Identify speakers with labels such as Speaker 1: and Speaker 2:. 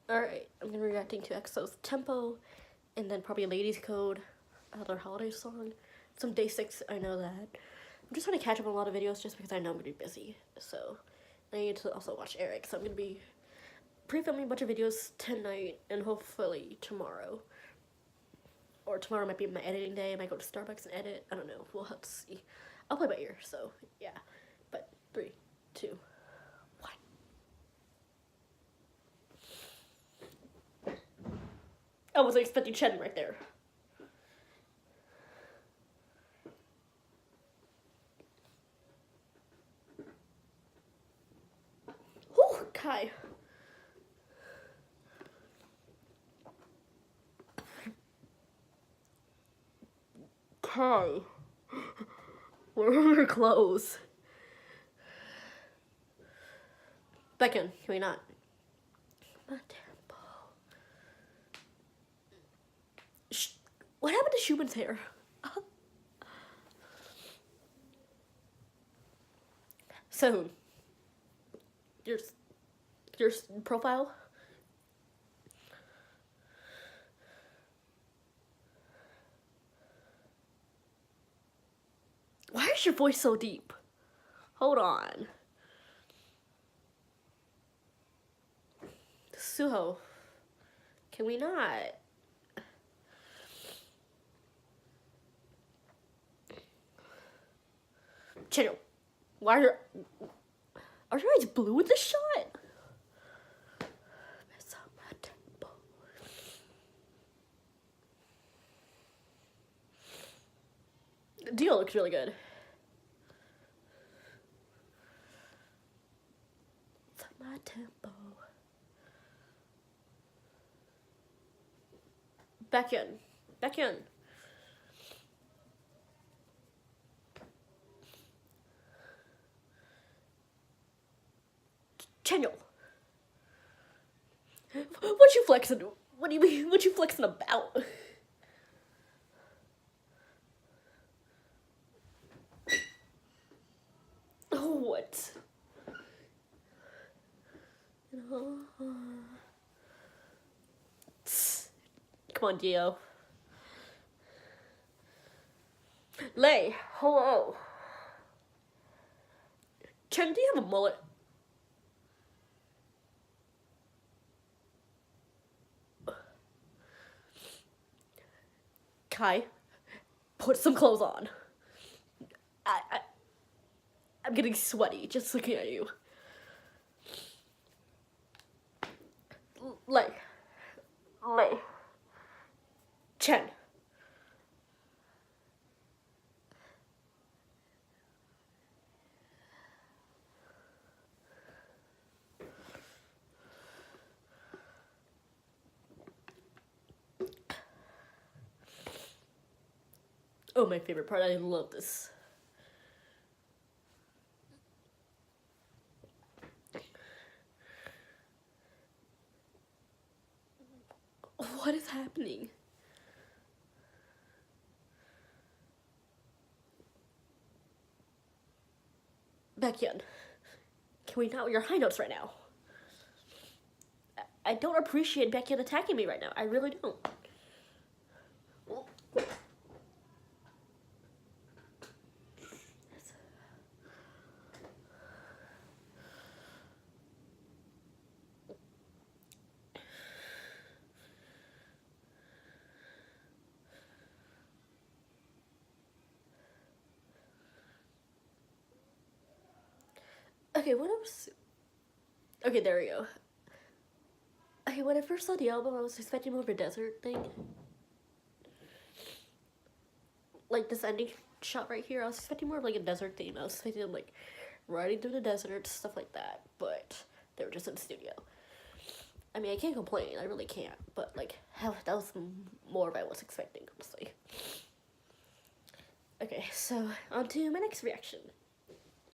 Speaker 1: Alright, I'm gonna be reacting to EXO's Tempo, and then probably Ladies Code, another holiday song, some Day 6, I know that. I'm just trying to catch up on a lot of videos just because I know I'm gonna be busy, so I need to also watch Eric, so I'm gonna be pre-filming a bunch of videos tonight, and hopefully tomorrow. Or tomorrow might be my editing day, I might go to Starbucks and edit, I don't know, we'll have to see. I'll play by ear, so yeah, but 3, 2, I wasn't expecting Chen right there. Whew, Kai. Kai. Where are your clothes? Back in, can we not? What happened to Schumann's hair? So, your profile? Why is your voice so deep? Hold on. Suho, can we not? Channel, why are your eyes blue in this shot? Dio looks really good. My tempo. Back in. Back in. Channel. What you flexing? What do you mean? What you flexing about? What? Come on, Dio. Lay, hello. Chen, do you have a mullet? Kai, put some clothes on. I'm getting sweaty just looking at you. Lay. Chen. Oh, my favorite part. I love this. What is happening? Baekhyun, can we not with your high notes right now? I don't appreciate Baekhyun attacking me right now. I really don't. Okay, what else? Okay, there we go. Okay, when I first saw the album, I was expecting more of a desert thing. Like this ending shot right here, I was expecting more of like a desert theme. I was expecting them like riding through the desert, stuff like that, but they were just in the studio. I mean, I can't complain, I really can't, but like, hell, that was more of what I was expecting, honestly. Okay, so on to my next reaction.